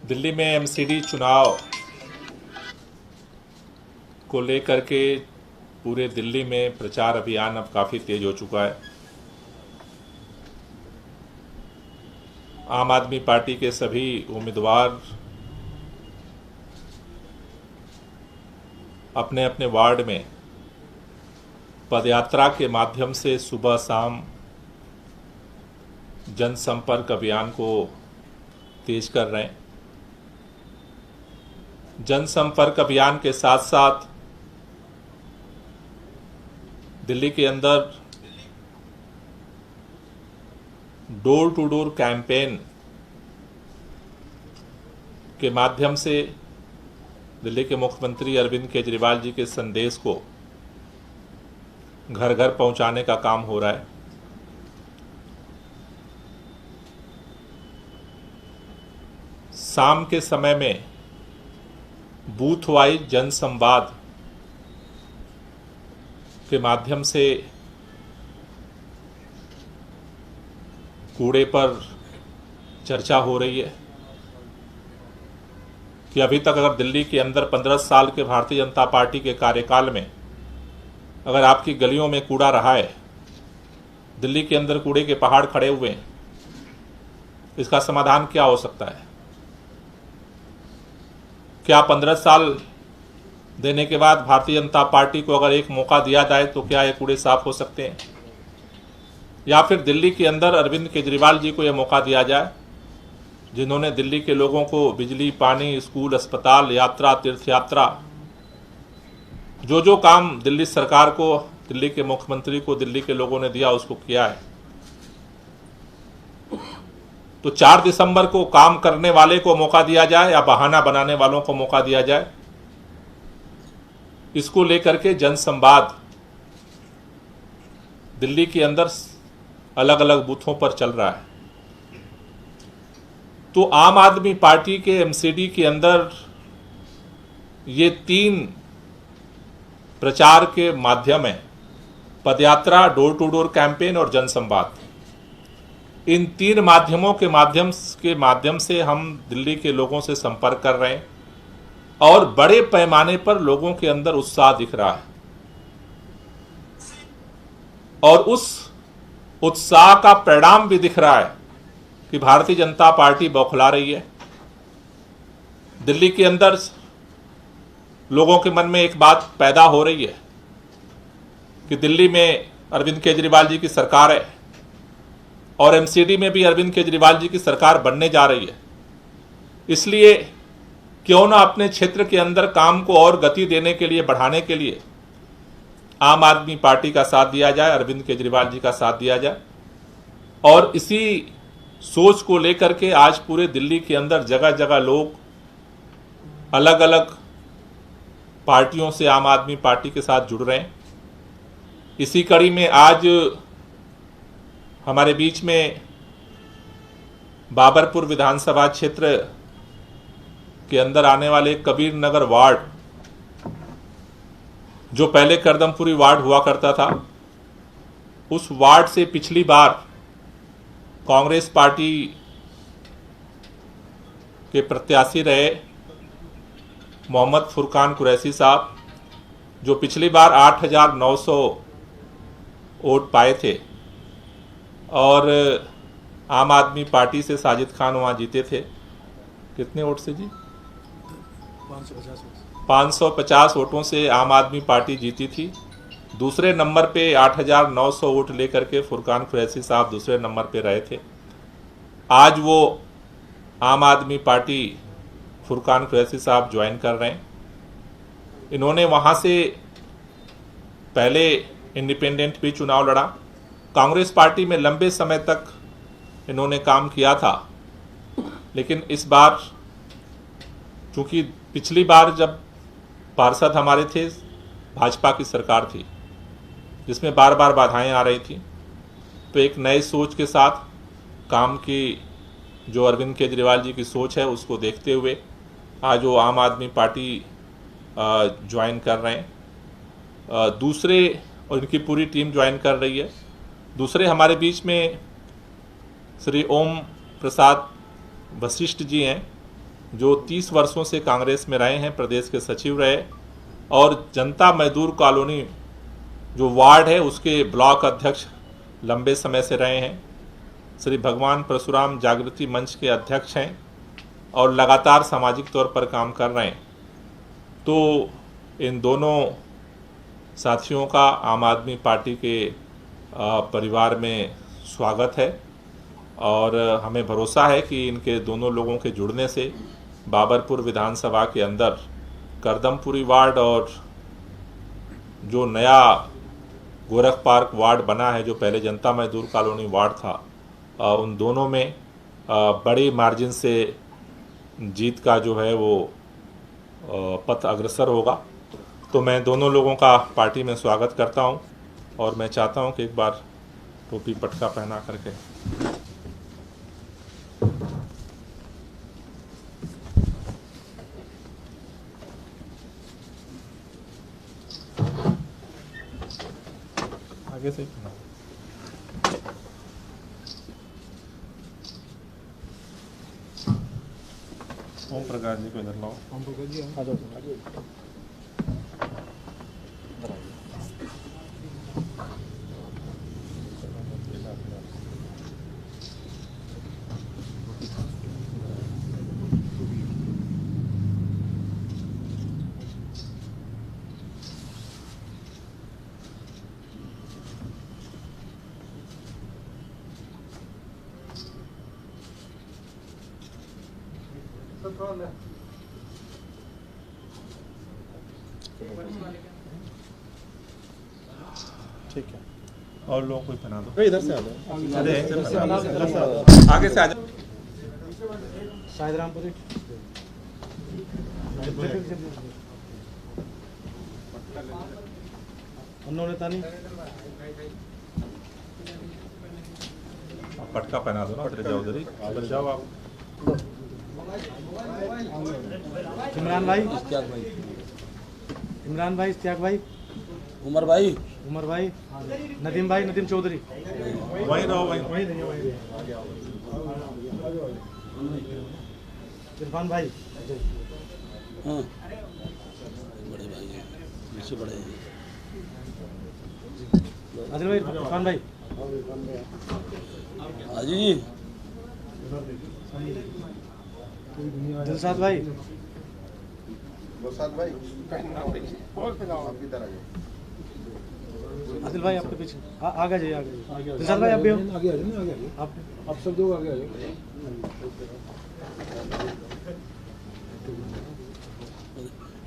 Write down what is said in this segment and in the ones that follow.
दिल्ली में एमसीडी चुनाव को लेकर के पूरे दिल्ली में प्रचार अभियान अब काफ़ी तेज हो चुका है। आम आदमी पार्टी के सभी उम्मीदवार अपने अपने वार्ड में पदयात्रा के माध्यम से सुबह शाम जनसंपर्क अभियान को तेज कर रहे हैं। जनसंपर्क अभियान के साथ साथ दिल्ली के अंदर डोर टू डोर कैंपेन के माध्यम से दिल्ली के मुख्यमंत्री अरविंद केजरीवाल जी के संदेश को घर घर पहुंचाने का काम हो रहा है। शाम के समय में बूथ वाइज जनसंवाद के माध्यम से कूड़े पर चर्चा हो रही है कि अभी तक अगर दिल्ली के अंदर 15 साल के भारतीय जनता पार्टी के कार्यकाल में अगर आपकी गलियों में कूड़ा रहा है, दिल्ली के अंदर कूड़े के पहाड़ खड़े हुए हैं, इसका समाधान क्या हो सकता है? क्या 15 साल देने के बाद भारतीय जनता पार्टी को अगर एक मौका दिया जाए तो क्या ये कूड़े साफ हो सकते हैं? या फिर दिल्ली के अंदर अरविंद केजरीवाल जी को यह मौका दिया जाए जिन्होंने दिल्ली के लोगों को बिजली, पानी, स्कूल, अस्पताल, यात्रा, तीर्थ यात्रा, जो काम दिल्ली सरकार को, दिल्ली के मुख्यमंत्री को, दिल्ली के लोगों ने दिया उसको किया है। तो 4 दिसंबर को काम करने वाले को मौका दिया जाए या बहाना बनाने वालों को मौका दिया जाए, इसको लेकर के जनसंवाद दिल्ली के अंदर अलग अलग बूथों पर चल रहा है। तो आम आदमी पार्टी के एमसीडी के अंदर ये 3 प्रचार के माध्यम है, पदयात्रा, डोर टू डोर कैंपेन और जनसंवाद। इन 3 माध्यमों के माध्यम से हम दिल्ली के लोगों से संपर्क कर रहे हैं और बड़े पैमाने पर लोगों के अंदर उत्साह दिख रहा है और उस उत्साह का परिणाम भी दिख रहा है कि भारतीय जनता पार्टी बौखला रही है। दिल्ली के अंदर लोगों के मन में एक बात पैदा हो रही है कि दिल्ली में अरविंद केजरीवाल जी की सरकार है और एमसीडी में भी अरविंद केजरीवाल जी की सरकार बनने जा रही है। इसलिए क्यों ना अपने क्षेत्र के अंदर काम को और गति देने के लिए, बढ़ाने के लिए आम आदमी पार्टी का साथ दिया जाए, अरविंद केजरीवाल जी का साथ दिया जाए। और इसी सोच को लेकर के आज पूरे दिल्ली के अंदर जगह जगह लोग अलग अलग पार्टियों से आम आदमी पार्टी के साथ जुड़ रहे हैं। इसी कड़ी में आज हमारे बीच में बाबरपुर विधानसभा क्षेत्र के अंदर आने वाले कबीर नगर वार्ड, जो पहले करदमपुरी वार्ड हुआ करता था, उस वार्ड से पिछली बार कांग्रेस पार्टी के प्रत्याशी रहे मोहम्मद फुरकान कुरैशी साहब, जो पिछली बार 8,900 वोट पाए थे और आम आदमी पार्टी से साजिद खान वहां जीते थे। कितने वोट से जी? 550 वोटों से आम आदमी पार्टी जीती थी। दूसरे नंबर पे 8,900 वोट लेकर के फुरकान कुरैशी साहब दूसरे नंबर पे रहे थे। आज वो आम आदमी पार्टी फुरकान कुरैशी साहब ज्वाइन कर रहे हैं। इन्होंने वहाँ से पहले इंडिपेंडेंट भी चुनाव लड़ा। कांग्रेस पार्टी में लंबे समय तक इन्होंने काम किया था, लेकिन इस बार चूंकि पिछली बार जब पार्षद हमारे थे, भाजपा की सरकार थी जिसमें बार बार बाधाएं आ रही थी, तो एक नए सोच के साथ काम की जो अरविंद केजरीवाल जी की सोच है उसको देखते हुए आज वो आम आदमी पार्टी ज्वाइन कर रहे हैं। दूसरे, और इनकी पूरी टीम ज्वाइन कर रही है। दूसरे हमारे बीच में श्री ओम प्रसाद वशिष्ठ जी हैं, जो 30 वर्षों से कांग्रेस में रहे हैं, प्रदेश के सचिव रहे और जनता मजदूर कॉलोनी जो वार्ड है उसके ब्लॉक अध्यक्ष लंबे समय से रहे हैं। श्री भगवान परशुराम जागृति मंच के अध्यक्ष हैं और लगातार सामाजिक तौर पर काम कर रहे हैं। तो इन दोनों साथियों का आम आदमी पार्टी के परिवार में स्वागत है और हमें भरोसा है कि इनके दोनों लोगों के जुड़ने से बाबरपुर विधानसभा के अंदर करदमपुरी वार्ड और जो नया गोरख पार्क वार्ड बना है, जो पहले जनता मजदूर कॉलोनी वार्ड था, उन दोनों में बड़ी मार्जिन से जीत का जो है वो पथ अग्रसर होगा। तो मैं दोनों लोगों का पार्टी में स्वागत करता हूं और मैं चाहता हूं कि एक बार टोपी पटका पहना करके आगे से ओम प्रकाश जी को इधर लाओ। ओम प्रकाश जी आ जाओ। ठीक है, और लोगों को पहना दो। इधर से आ जाओ, आगे से आ जाओ। शायद रामपुरी उन्होंने तानी पटका पहना दो ना, उधर जाओ, उधर जाओ आप। इमरान भाई, इश्तियाक भाई, उमर भाई, नदीम भाई, नदीम चौधरी, वहीं रहो, वहीं इरफान भाई, हाँ बड़े भाई हैं, मुझसे बड़े हैं। आदिल भाई, इरफान भाई, हाजी जी, दिलशाद भाई, आदिल भाई आपके पीछे आगे जाइए, आगे दिलशाद भाई आप भी हो, आगे आ जाओ, आगे आप सब लोग आगे आ जाओ।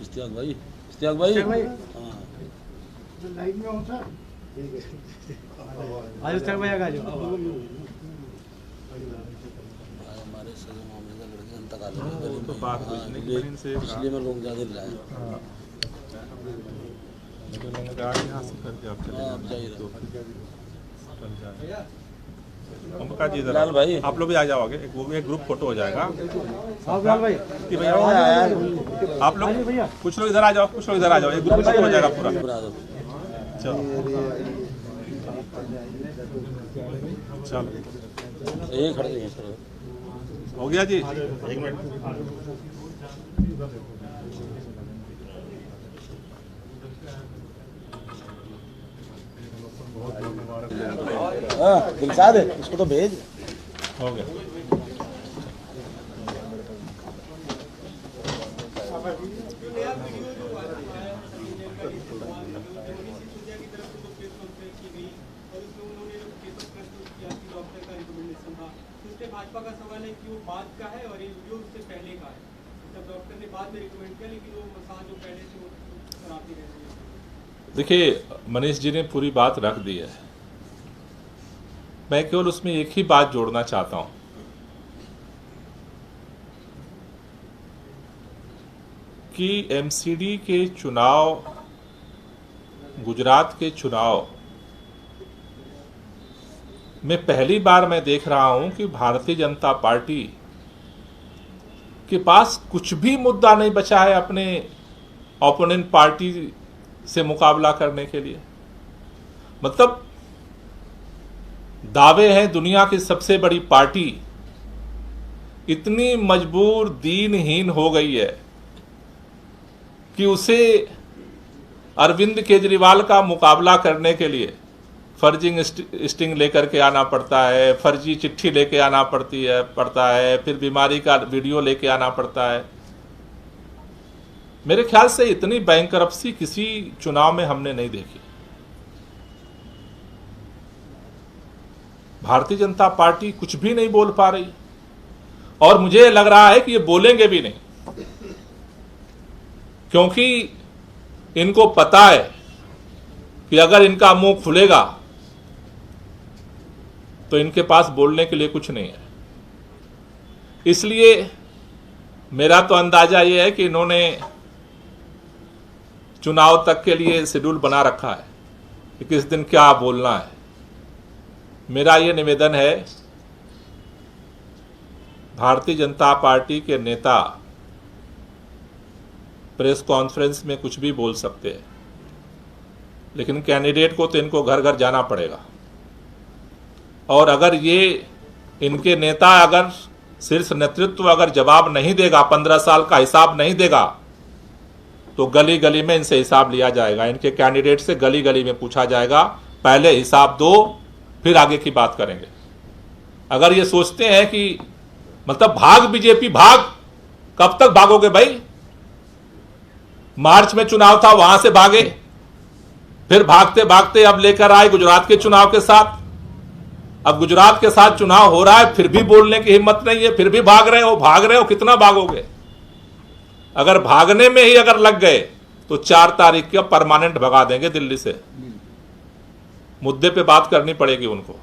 इश्तियाक भाई, इश्तियाक भाई, हाँ लाइव में हो सर, आज इश्तियाक भाई आगे आ जाओ। हमारे सगे मामले का लड़के जनता का तो बात पूछने की वजह से इसलिए मैं लोग ज़्यादा रहा है। यहाँ से करके आप चले आप जाइए। ओम प्रकाश जी, इधर लाल भाई, आप लोग भी आ जाओ आगे, वो भी एक ग्रुप फोटो हो जाएगा। आप लाल भाई, कि भैया आप लोग कुछ लोग इधर आ जाओ, कुछ लोग इधर आ जाओ, एक ग्रुप फोटो हो जाएगा पूरा। चलो चलो, ये खड़े रहिए सर। हो गया जी, एक मिनट। हाँ दिलशाद है, इसको तो भेज। हो गया। भाजपा का सवाल है कि वो बाद का है और ये वीडियो उससे पहले का है। मतलब डॉक्टर ने बाद में रिकमेंड किया, लेकिन वो मसाज जो पहले से वो खराबी रहती है। देखिए, मनीष जी ने पूरी बात रख दी है। मैं केवल उसमें एक ही बात जोड़ना चाहता हूं कि एमसीडी के चुनाव, गुजरात के चुनाव में पहली बार मैं देख रहा हूं कि भारतीय जनता पार्टी के पास कुछ भी मुद्दा नहीं बचा है अपने ओपोनेंट पार्टी से मुकाबला करने के लिए। मतलब दावे हैं दुनिया की सबसे बड़ी पार्टी इतनी मजबूर दीनहीन हो गई है कि उसे अरविंद केजरीवाल का मुकाबला करने के लिए फर्जी स्टिंग लेकर के आना पड़ता है, फर्जी चिट्ठी लेके आना पड़ता है, फिर बीमारी का वीडियो लेके आना पड़ता है। मेरे ख्याल से इतनी बैंकरप्सी किसी चुनाव में हमने नहीं देखी। भारतीय जनता पार्टी कुछ भी नहीं बोल पा रही और मुझे लग रहा है कि ये बोलेंगे भी नहीं, क्योंकि इनको पता है कि अगर इनका मुंह खुलेगा तो इनके पास बोलने के लिए कुछ नहीं है। इसलिए मेरा तो अंदाजा ये है कि इन्होंने चुनाव तक के लिए शेड्यूल बना रखा है कि किस दिन क्या बोलना है। मेरा ये निवेदन है, भारतीय जनता पार्टी के नेता प्रेस कॉन्फ्रेंस में कुछ भी बोल सकते हैं, लेकिन कैंडिडेट को तो इनको घर घर जाना पड़ेगा। और अगर ये इनके नेता अगर शीर्ष नेतृत्व अगर जवाब नहीं देगा, 15 साल का हिसाब नहीं देगा, तो गली गली में इनसे हिसाब लिया जाएगा। इनके कैंडिडेट से गली गली में पूछा जाएगा, पहले हिसाब दो फिर आगे की बात करेंगे। अगर ये सोचते हैं कि मतलब भाग बीजेपी भाग, कब तक भागोगे भाई? मार्च में चुनाव था, वहां से भागे, फिर भागते भागते अब लेकर आए गुजरात के चुनाव के साथ। अब गुजरात के साथ चुनाव हो रहा है, फिर भी बोलने की हिम्मत नहीं है, फिर भी भाग रहे हो। कितना भागोगे? अगर भागने में ही अगर लग गए तो 4 तारीख को परमानेंट भगा देंगे दिल्ली से। मुद्दे पे बात करनी पड़ेगी उनको,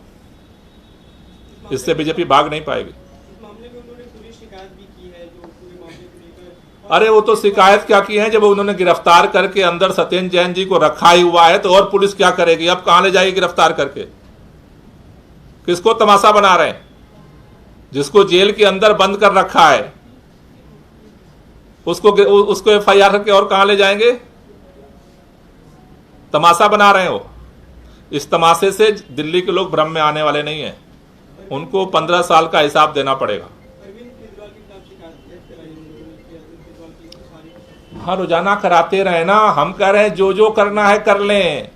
इससे बीजेपी भाग नहीं पाएगी। इस मामले में उन्होंने पुलिस शिकायत भी की है, जो पूरे मामले को लेकर। अरे वो तो शिकायत क्या की है, जब उन्होंने गिरफ्तार करके अंदर सत्येंद्र जैन जी को रखा ही हुआ है, तो और पुलिस क्या करेगी? अब कहां ले जाएगी गिरफ्तार करके? किसको तमाशा बना रहे हैं? जिसको जेल के अंदर बंद कर रखा है उसको एफआईआर करके और कहां ले जाएंगे? तमाशा बना रहे हो। इस तमाशे से दिल्ली के लोग भ्रम में आने वाले नहीं हैं। उनको 15 साल का हिसाब देना पड़ेगा। अरविंद केजरीवाल के खिलाफ शिकायत कराई उन्होंने, अरविंद केजरीवाल की सारी। हाँ, रोजाना कराते रहे ना। हम कह रहे हैं जो करना है कर लें।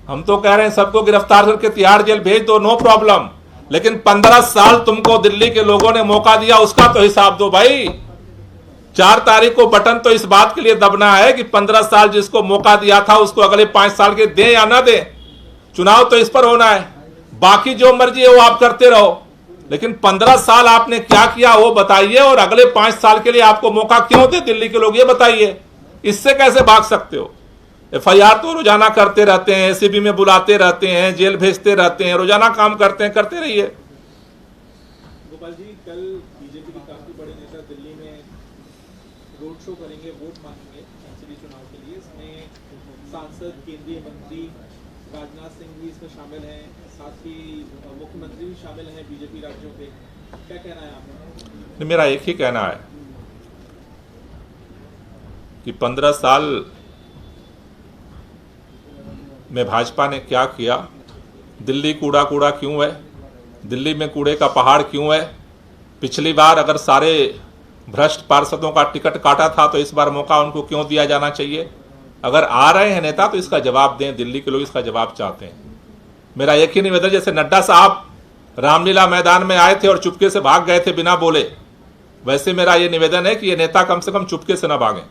हम तो कह रहे हैं सबको गिरफ्तार करके तिहाड़ जेल भेज दो, नो प्रॉब्लम। लेकिन 15 साल तुमको दिल्ली के लोगों ने मौका दिया, उसका तो हिसाब दो भाई। 4 तारीख को बटन तो इस बात के लिए दबना है कि 15 साल जिसको मौका दिया था उसको अगले 5 साल के दें या ना दें। चुनाव तो इस पर होना है, बाकी जो मर्जी है वो आप करते रहो, लेकिन 15 साल आपने क्या किया वो बताइए, और अगले 5 साल के लिए आपको मौका क्यों दे दिल्ली के लोग, ये बताइए। इससे कैसे भाग सकते हो? एफआईआर तो रोजाना करते रहते हैं, एसीबी में बुलाते रहते हैं, जेल भेजते रहते हैं, रोजाना काम करते हैं, करते रहिए। गोपाल जी, कल बीजेपी के काफी बड़े नेता दिल्ली में रोड शो करेंगे, वोट मांगेंगे एमसीडी चुनाव के लिए। इसमें सांसद, केंद्रीय मंत्री राजनाथ सिंह भी इसमें शामिल हैं, साथ ही मुख्यमंत्री भी शामिल हैं बीजेपी राज्यों के। क्या कहना है आपका? मेरा एक ही कहना है कि 15 साल में भाजपा ने क्या किया, दिल्ली कूड़ा कूड़ा क्यों है, दिल्ली में कूड़े का पहाड़ क्यों है। पिछली बार अगर सारे भ्रष्ट पार्षदों का टिकट काटा था तो इस बार मौका उनको क्यों दिया जाना चाहिए? अगर आ रहे हैं नेता तो इसका जवाब दें, दिल्ली के लोग इसका जवाब चाहते हैं। मेरा एक ही निवेदन, जैसे नड्डा साहब रामलीला मैदान में आए थे और चुपके से भाग गए थे बिना बोले, वैसे मेरा ये निवेदन है कि ये नेता कम से कम चुपके से ना भागें।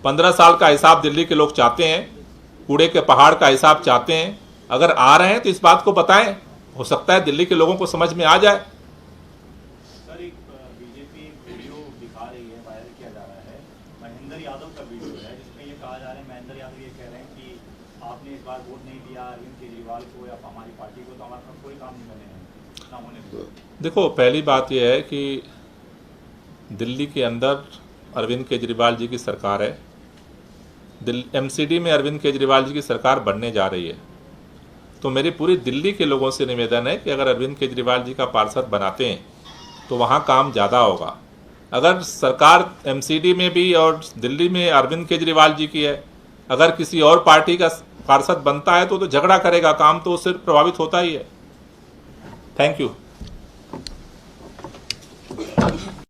15 साल का हिसाब दिल्ली के लोग चाहते हैं, कूड़े के पहाड़ का हिसाब चाहते हैं। अगर आ रहे हैं तो इस बात को बताएं, हो सकता है दिल्ली के लोगों को समझ में आ जाए। सर, एक बीजेपी वीडियो दिखा रही है, वायरल किया जा रहा है, महेंद्र यादव का वीडियो है, जिसमें ये कहा जा रहा है, महेंद्र यादव ये कह रहे हैं कि आपने इस बार वोट नहीं दिया अरविंद केजरीवाल को या हमारी पार्टी को, तो हमारे पास कोई काम नहीं बने। देखो, पहली बात यह है कि दिल्ली के अंदर अरविंद केजरीवाल जी की सरकार है, एमसीडी में अरविंद केजरीवाल जी की सरकार बनने जा रही है। तो मेरी पूरी दिल्ली के लोगों से निवेदन है कि अगर अरविंद केजरीवाल जी का पार्षद बनाते हैं तो वहाँ काम ज़्यादा होगा। अगर सरकार एमसीडी में भी और दिल्ली में अरविंद केजरीवाल जी की है, अगर किसी और पार्टी का पार्षद बनता है तो झगड़ा करेगा, काम तो उससे प्रभावित होता ही है। Thank you.